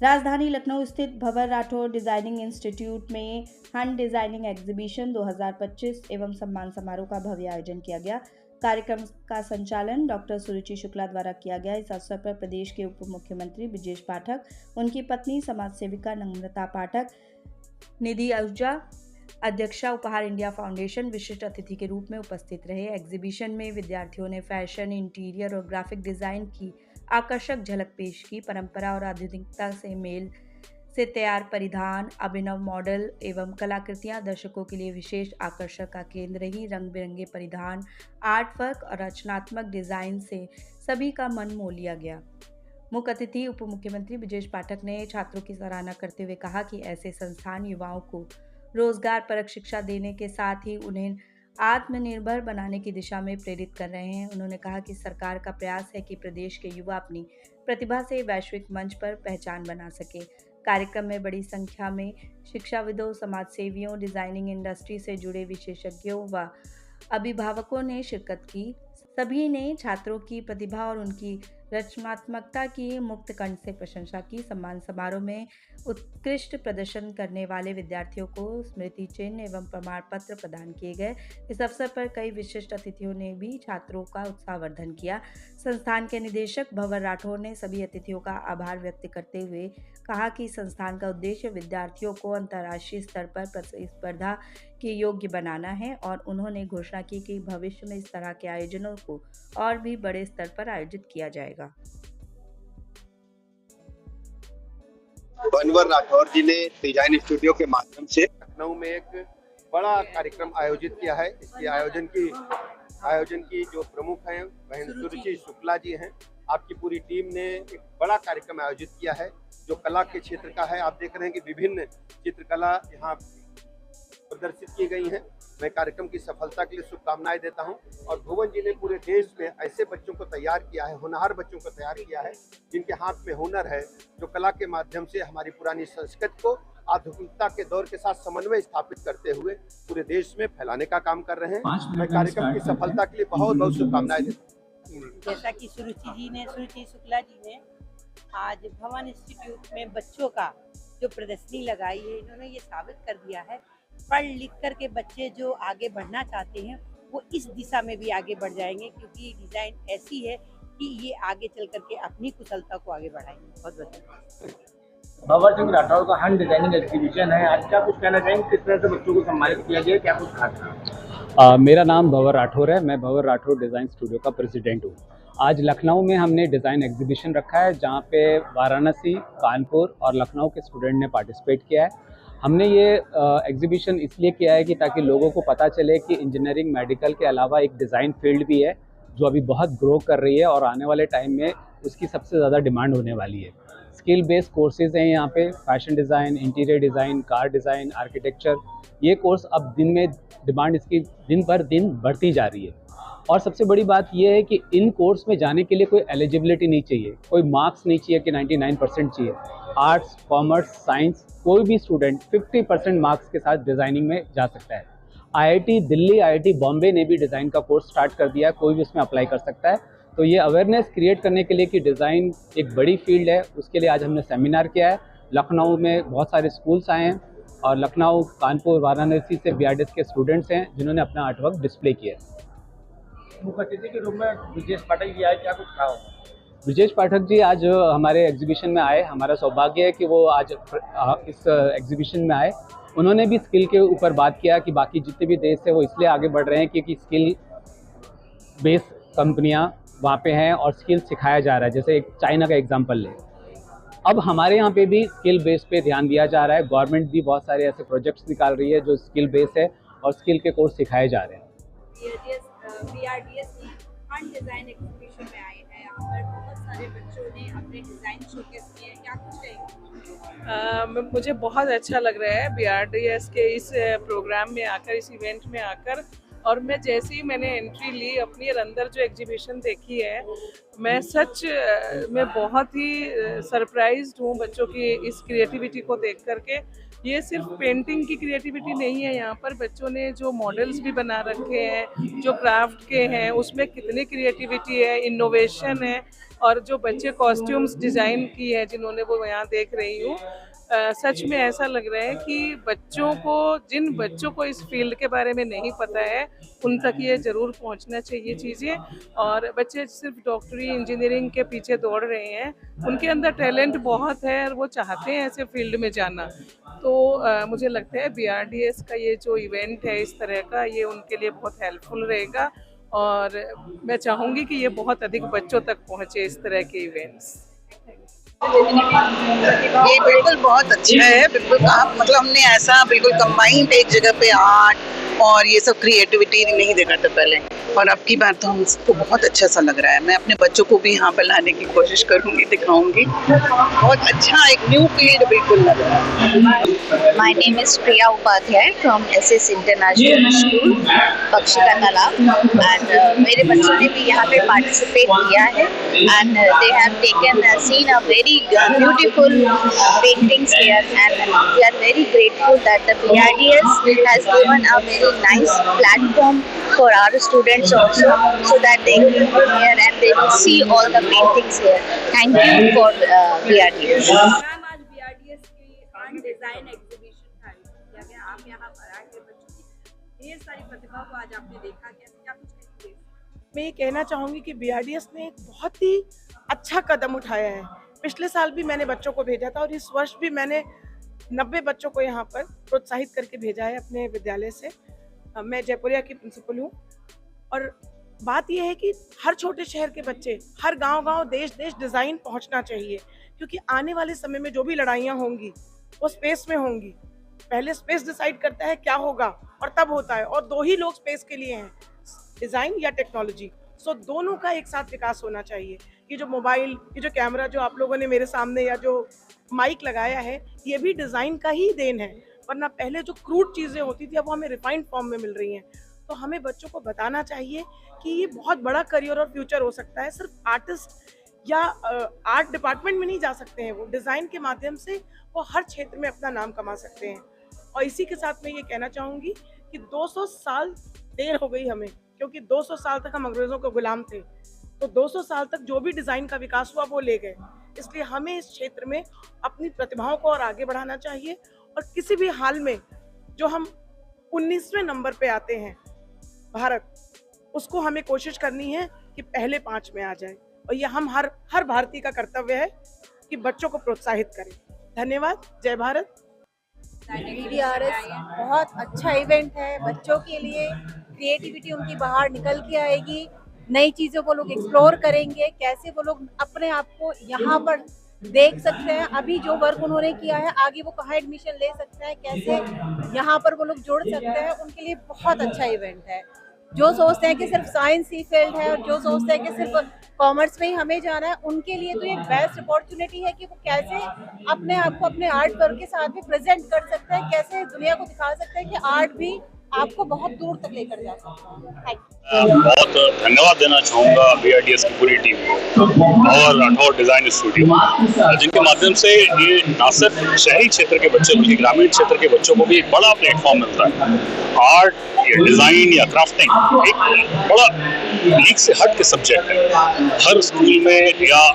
राजधानी लखनऊ स्थित भंवर Rathore designing institute में हंट डिजाइनिंग एग्जीबिशन 2025 एवं सम्मान समारोह का भव्य आयोजन किया गया। कार्यक्रम का संचालन डॉक्टर सुरुचि शुक्ला द्वारा किया गया। इस अवसर पर प्रदेश के उप मुख्यमंत्री ब्रिजेश पाठक, उनकी पत्नी समाज सेविका नम्रता पाठक, निधि आहूजा, अध्यक्षा उपहार इंडिया फाउंडेशन विशिष्ट अतिथि के रूप में उपस्थित रहे। एग्जीबिशन में विद्यार्थियों ने फैशन, इंटीरियर और ग्राफिक डिजाइन की आकर्षक झलक पेश की। परंपरा और आधुनिकता से मेल से तैयार परिधान, अभिनव मॉडल एवं कलाकृतियां दर्शकों के लिए विशेष आकर्षण का केंद्र रही। रंग बिरंगे परिधान, आर्ट वर्क और रचनात्मक डिजाइन से सभी का मन मोह लिया गया। मुख्य अतिथि उप मुख्यमंत्री ब्रिजेश पाठक ने छात्रों की सराहना करते हुए कहा कि ऐसे संस्थान युवाओं को रोजगार परक शिक्षा देने के साथ ही उन्हें आत्मनिर्भर बनाने की दिशा में प्रेरित कर रहे हैं। उन्होंने कहा कि सरकार का प्रयास है कि प्रदेश के युवा अपनी प्रतिभा से वैश्विक मंच पर पहचान बना सके। कार्यक्रम में बड़ी संख्या में शिक्षाविदों, समाजसेवियों, डिजाइनिंग इंडस्ट्री से जुड़े विशेषज्ञों व अभिभावकों ने शिरकत की। सभी ने छात्रों की प्रतिभा और उनकी रचनात्मकता की मुक्त कंठ से प्रशंसा की। सम्मान समारोह में उत्कृष्ट प्रदर्शन करने वाले विद्यार्थियों को स्मृति चिन्ह एवं प्रमाण पत्र प्रदान किए गए। इस अवसर पर कई विशिष्ट अतिथियों ने भी छात्रों का उत्साहवर्धन किया। संस्थान के निदेशक भंवर राठौर ने सभी अतिथियों का आभार व्यक्त करते हुए कहा कि संस्थान का उद्देश्य विद्यार्थियों को अंतर्राष्ट्रीय स्तर पर प्रतिस्पर्धा के योग्य बनाना है और उन्होंने घोषणा की कि भविष्य में इस तरह के आयोजनों को और भी बड़े स्तर पर आयोजित किया जाएगा। भंवर राठौर जी ने डिजाइन स्टूडियो के माध्यम से लखनऊ में एक बड़ा कार्यक्रम आयोजित किया है। इसके आयोजन की जो प्रमुख हैं बहन सुरुचि शुक्ला जी हैं। आपकी पूरी टीम ने एक बड़ा कार्यक्रम आयोजित किया है जो कला के क्षेत्र का है। आप देख रहे हैं कि विभिन्न चित्रकला यहाँ प्रदर्शित की गई हैं। मैं कार्यक्रम की सफलता के लिए शुभकामनाएं देता हूं और भुवन जी ने पूरे देश में ऐसे बच्चों को तैयार किया है, होनहार बच्चों को तैयार किया है जिनके हाथ में हुनर है, जो कला के माध्यम से हमारी पुरानी संस्कृति को आधुनिकता के दौर के साथ समन्वय स्थापित करते हुए पूरे देश में फैलाने का काम कर रहे हैं। मैं कार्यक्रम की सफलता के लिए बहुत बहुत शुभकामनाएं देता हूँ। जैसा कि सुरुचि शुक्ला जी ने आज भवन इंस्टीट्यूट में बच्चों का जो प्रदर्शनी लगाई है, इन्होंने ये साबित कर दिया है पढ़ लिख कर के बच्चे जो आगे बढ़ना चाहते हैं वो इस दिशा में भी आगे बढ़ जाएंगे, क्योंकि डिजाइन ऐसी है कि ये आगे चल करके अपनी कुशलता को आगे बढ़ाएंगे। बहुत बहुत भंवर सिंह राठौर का हंट डिजाइनिंग एग्जीबिशन है। आज क्या कुछ कहना चाहेंगे, किस तरह से बच्चों को सम्मानित किया गया, क्या कुछ खास था? मेरा नाम भंवर राठौर है। मैं भंवर राठौर डिज़ाइन स्टूडियो का प्रेसिडेंट हूँ। आज लखनऊ में हमने डिज़ाइन एग्जीबिशन रखा है जहाँ पे वाराणसी, कानपुर और लखनऊ के स्टूडेंट ने पार्टिसिपेट किया है। हमने ये एग्जीबिशन इसलिए किया है कि ताकि लोगों को पता चले कि इंजीनियरिंग, मेडिकल के अलावा एक डिज़ाइन फील्ड भी है जो अभी बहुत ग्रो कर रही है और आने वाले टाइम में उसकी सबसे ज़्यादा डिमांड होने वाली है। स्किल बेस्ड कोर्सेज हैं यहाँ पे, fashion design, interior design, car design, architecture. ये कोर्स अब दिन में डिमांड इसकी दिन पर दिन बढ़ती जा रही है। और सबसे बड़ी बात यह है कि इन कोर्स में जाने के लिए कोई एलिजिबिलिटी नहीं चाहिए, कोई मार्क्स नहीं चाहिए कि 99% चाहिए। आर्ट्स, कॉमर्स, साइंस, कोई भी स्टूडेंट 50% मार्क्स के साथ डिज़ाइनिंग में जा सकता है। IIT दिल्ली, IIT बॉम्बे ने भी डिज़ाइन का कोर्स स्टार्ट कर दिया है, कोई भी उसमें अप्लाई कर सकता है। तो ये अवेयरनेस क्रिएट करने के लिए कि डिज़ाइन एक बड़ी फील्ड है, उसके लिए आज हमने सेमिनार किया है। लखनऊ में बहुत सारे स्कूल्स आए हैं और लखनऊ, कानपुर, वाराणसी से BRDS के स्टूडेंट्स हैं जिन्होंने अपना आर्टवर्क डिस्प्ले किया है। मुख्य अतिथि के रूप में ब्रिजेश पाठक जी आए, क्या कुछ कहा? ब्रिजेश पाठक जी आज हमारे एग्जीबिशन में आए। हमारा सौभाग्य है कि वो आज इस एग्जीबिशन में आए। उन्होंने भी स्किल के ऊपर बात किया कि बाकी जितने भी देश है वो इसलिए आगे बढ़ रहे हैं क्योंकि स्किल बेस्ड कंपनियां वहाँ पे हैं और स्किल सिखाया जा रहा है। जैसे एक चाइना का एग्जांपल ले, अब हमारे यहाँ पे भी स्किल बेस पे ध्यान दिया जा रहा है। गवर्नमेंट भी बहुत सारे ऐसे प्रोजेक्ट्स निकाल रही है जो स्किल बेस है और स्किल के कोर्स सिखाए जा रहे हैं। BRDS हंट डिजाइन एग्जीबिशन में आए हैं, यहाँ पर बहुत सारे बच्चों ने अपने डिजाइन शोकेस किए हैं, क्या कुछ कहेंगे? मुझे बहुत अच्छा लग रहा है BRDS के इस प्रोग्राम में आकर, इस इवेंट में आकर। और मैं जैसे ही मैंने एंट्री ली अपनी अंदर जो एग्जीबिशन देखी है, मैं सच में बहुत ही सरप्राइज्ड हूँ बच्चों की इस क्रिएटिविटी को देख करके। ये सिर्फ पेंटिंग की क्रिएटिविटी नहीं है, यहाँ पर बच्चों ने जो मॉडल्स भी बना रखे हैं जो क्राफ्ट के हैं उसमें कितनी क्रिएटिविटी है, इनोवेशन है। और जो बच्चे कॉस्ट्यूम्स डिज़ाइन की है जिन्होंने, वो यहाँ देख रही हूँ, सच में ऐसा लग रहा है कि जिन बच्चों को इस फील्ड के बारे में नहीं पता है उन तक ये ज़रूर पहुंचना चाहिए चीज़ें। और बच्चे सिर्फ डॉक्टरी इंजीनियरिंग के पीछे दौड़ रहे हैं, उनके अंदर टैलेंट बहुत है और वो चाहते हैं ऐसे फील्ड में जाना। तो मुझे लगता है BRDS का ये जो इवेंट है इस तरह का, ये उनके लिए बहुत हेल्पफुल रहेगा और मैं चाहूँगी कि ये बहुत अधिक बच्चों तक पहुँचे इस तरह के इवेंट्स। ये बिल्कुल बहुत अच्छा है। बिल्कुल आप मतलब हमने ऐसा बिल्कुल कंबाइंड एक जगह पे आर्ट और ये सब क्रिएटिविटी नहीं देखा था पहले, और अब की बार तो हमको बहुत अच्छा सा लग रहा है। मैं अपने बच्चों को भी यहाँ पर लाने की कोशिश करूँगी, दिखाऊंगी। बहुत अच्छा एक न्यू फील्ड बिल्कुल लग रहा है। My name is Priya Upadhyay from SS International School, बख्शिका तालाब, and मेरे बच्चों ने भी यहाँ पे पार्टिसिपेट किया है and they have taken seen a very beautiful paintings here, and we are very grateful that the BRDS has given a very nice platform for our students also, so that they can come here and they will see all the paintings here. Thank you for BRDS. Ma'am आज BRDS की art design exhibition का आयोजन किया गया। आप यहाँ पर आके बच्चों की ढेर सारी प्रतिभा को आज आपने देखा, क्या कुछ कहेंगे? मैं ये कहना चाहूँगी कि BRDS ने एक बहुत ही अच्छा कदम उठाया है। पिछले साल भी मैंने बच्चों को भेजा था और इस वर्ष भी मैंने 90 बच्चों को यहाँ पर प्रोत्साहित करके भेजा है अपने विद्यालय से। मैं जयपुरिया की प्रिंसिपल हूँ और बात यह है कि हर छोटे शहर के बच्चे, हर गांव-गांव, देश-देश डिज़ाइन पहुँचना चाहिए, क्योंकि आने वाले समय में जो भी लड़ाइयाँ होंगी वो स्पेस में होंगी। पहले स्पेस डिसाइड करता है क्या होगा और तब होता है, और दो ही लोग स्पेस के लिए हैं, डिज़ाइन या टेक्नोलॉजी। सो दोनों का एक साथ विकास होना चाहिए। ये जो मोबाइल, ये जो कैमरा जो आप लोगों ने मेरे सामने या जो माइक लगाया है, ये भी डिज़ाइन का ही देन है, वरना पहले जो क्रूड चीज़ें होती थी अब वो हमें रिफाइंड फॉर्म में मिल रही हैं। तो हमें बच्चों को बताना चाहिए कि ये बहुत बड़ा करियर और फ्यूचर हो सकता है। सिर्फ आर्टिस्ट या आर्ट डिपार्टमेंट में नहीं जा सकते हैं, वो डिज़ाइन के माध्यम से वो हर क्षेत्र में अपना नाम कमा सकते हैं। और इसी के साथ मैं ये कहना चाहूँगी कि 200 साल देर हो गई हमें, क्योंकि 200 साल तक हम अंग्रेज़ों के गुलाम थे, तो 200 साल तक जो भी डिज़ाइन का विकास हुआ वो ले गए। इसलिए हमें इस क्षेत्र में अपनी प्रतिभाओं को और आगे बढ़ाना चाहिए, और किसी भी हाल में जो हम 19वें नंबर पे आते हैं भारत, उसको हमें कोशिश करनी है कि पहले 5 में आ जाए, और ये हम हर भारतीय का कर्तव्य है कि बच्चों को प्रोत्साहित करें। धन्यवाद। जय भारत। BRDS बहुत अच्छा इवेंट है बच्चों के लिए। क्रिएटिविटी उनकी बाहर निकल के आएगी, नई चीज़ों को लोग एक्सप्लोर करेंगे, कैसे वो लोग अपने आप को यहाँ पर देख सकते हैं। अभी जो वर्क उन्होंने किया है आगे वो कहाँ एडमिशन ले सकते हैं, कैसे यहाँ पर वो लोग जुड़ सकते हैं, उनके लिए बहुत अच्छा इवेंट है। जो सोचते हैं कि सिर्फ साइंस ही फील्ड है और जो सोचते हैं कि सिर्फ कॉमर्स में ही हमें जाना है, उनके लिए तो ये बेस्ट अपॉर्चुनिटी है कि वो कैसे अपने आप को अपने आर्ट वर्क के साथ भी प्रेजेंट कर सकते हैं, कैसे दुनिया को दिखा सकते हैं कि आर्ट भी आपको बहुत दूर तक लेकर जा सकता है। बहुत धन्यवाद देना चाहूँगा BRDS की पूरी टीम को और राठौर डिज़ाइन स्टूडियो, जिनके माध्यम से ये न सिर्फ शहरी क्षेत्र के बच्चों बल्कि ग्रामीण क्षेत्र के बच्चों को भी एक बड़ा प्लेटफॉर्म मिलता है। आर्ट या डिज़ाइन या क्राफ्टिंग एक बड़ा लीग से हट के सब्जेक्ट है। हर स्कूल में या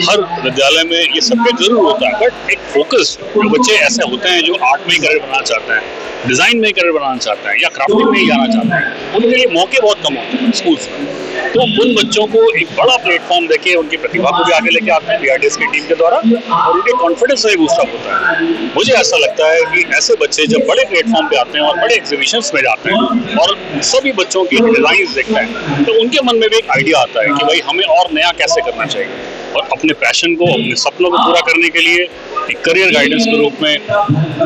हर विद्यालय में ये सब्जेक्ट जरूर होता है, बट एक फोकस जो बच्चे ऐसे होते हैं जो आर्ट में ही करियर बनाना चाहते हैं, डिज़ाइन में करियर बनाना चाहते हैं या क्राफ्टिंग में ही जाना चाहते हैं, उनके लिए मौके बहुत कम होते हैं स्कूल्स में। तो उन बच्चों को एक बड़ा प्लेटफॉर्म देके उनकी प्रतिभा को भी आगे लेके आते हैं BRDS की टीम के द्वारा, और उनके कॉन्फिडेंस भी बूस्ट अप होता है। मुझे ऐसा लगता है कि ऐसे बच्चे जब बड़े प्लेटफॉर्म पे आते हैं और बड़े एग्जीबिशंस में जाते हैं और सभी बच्चों की डिज़ाइन देखते हैं, तो उनके मन में भी एक आइडिया आता है कि भाई हमें और नया कैसे करना चाहिए, और अपने पैशन को, अपने सपनों को पूरा करने के लिए एक करियर गाइडेंस के रूप में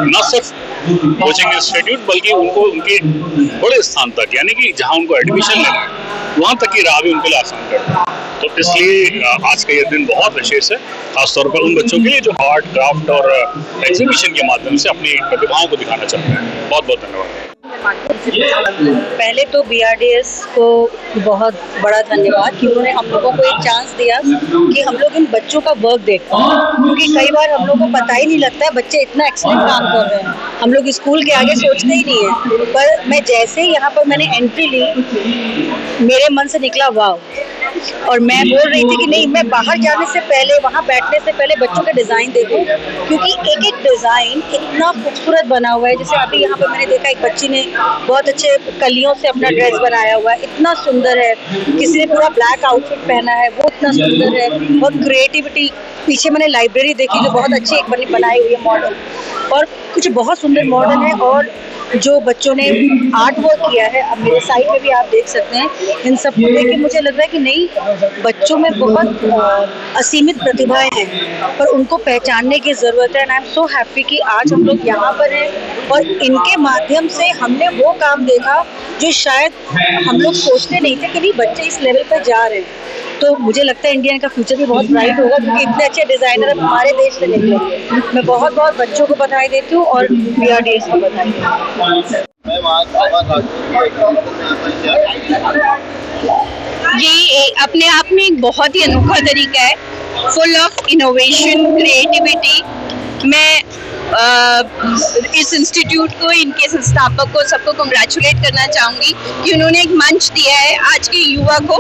न सिर्फ कोचिंग इंस्टीट्यूट बल्कि उनको उनके बड़े स्थान तक, यानी कि जहां उनको एडमिशन लेना है वहां तक की राह भी उनके लिए आसान करता है। तो इसलिए आज का ये दिन बहुत विशेष है, खासतौर पर उन बच्चों के लिए जो आर्ट, क्राफ्ट और एग्जीबिशन के माध्यम से अपनी प्रतिभाओं को दिखाना चाहते हैं। बहुत बहुत धन्यवाद। माध्यम से पहले तो BRDS को बहुत बड़ा धन्यवाद कि उन्होंने हम लोगों को एक चांस दिया कि हम लोग इन बच्चों का वर्क देखें, क्योंकि कई बार हम लोगों को पता ही नहीं लगता है बच्चे इतना एक्सीलेंट काम कर रहे हैं। हम लोग स्कूल के आगे सोचते ही नहीं है, पर मैं जैसे ही यहाँ पर मैंने एंट्री ली, मेरे मन से निकला वाव। और मैं बोल रही थी कि नहीं, मैं बाहर जाने से पहले, वहाँ बैठने से पहले बच्चों के डिज़ाइन देखूं, क्योंकि एक एक डिज़ाइन इतना खूबसूरत बना हुआ है। जैसे अभी यहाँ पर मैंने देखा एक बच्ची ने बहुत अच्छे कलियों से अपना ड्रेस बनाया हुआ है, इतना सुंदर है। किसी ने पूरा ब्लैक आउटफिट पहना है, वो इतना सुंदर है। बहुत क्रिएटिविटी, पीछे मैंने लाइब्रेरी देखी जो बहुत अच्छी एक बनाई हुई है मॉडल, और कुछ बहुत सुंदर मॉडल है। और जो बच्चों ने आर्ट वर्क किया है, अब मेरे साइड में भी आप देख सकते हैं, इन सब को देख के मुझे लग रहा है कि नहीं, बच्चों में बहुत असीमित प्रतिभाएं हैं, पर उनको पहचानने की ज़रूरत है। And I am so happy कि आज हम लोग यहाँ पर हैं और इनके माध्यम से हमने वो काम देखा जो शायद हम लोग सोचते नहीं थे कि नहीं बच्चे इस लेवल पर जा रहे हैं। तो मुझे लगता है इंडिया का फ्यूचर भी बहुत ब्राइट होगा, क्योंकि इतने अच्छे डिज़ाइनर अब हमारे देश से निकलेंगे। मैं बहुत बहुत बच्चों को बधाई देती हूँ और BRDS को बधाई देती हूँ। ये अपने आप में एक बहुत ही अनोखा तरीका है, फुल ऑफ इनोवेशन, क्रिएटिविटी। मैं इस इंस्टीट्यूट को, इनके संस्थापक को, सबको कंग्रेचुलेट करना चाहूँगी कि उन्होंने एक मंच दिया है आज के युवा को।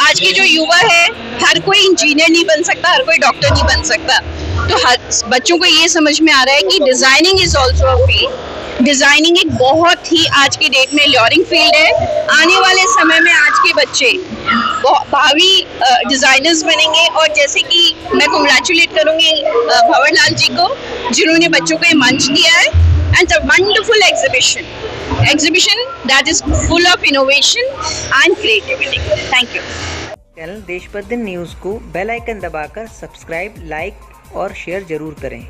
आज के जो युवा है, हर कोई इंजीनियर नहीं बन सकता, हर कोई डॉक्टर नहीं बन सकता। तो हर बच्चों को ये समझ में आ रहा है कि designing is also a field. Designing एक बहुत ही आज के डेट में ल्योरिंग फील्ड है। आने वाले समय में आज के बच्चे भावी डिज़ाइनर्स बनेंगे। और जैसे कि मैं कंग्रेचुलेट करूँगी भंवर लाल जी को, जिन्होंने बच्चों को ये मंच दिया है। And a wonderful exhibition that is full of innovation and creativity. Thank you. Channel Deshbandhan news को बेल आइकन दबाकर सब्सक्राइब, लाइक और शेयर जरूर करें।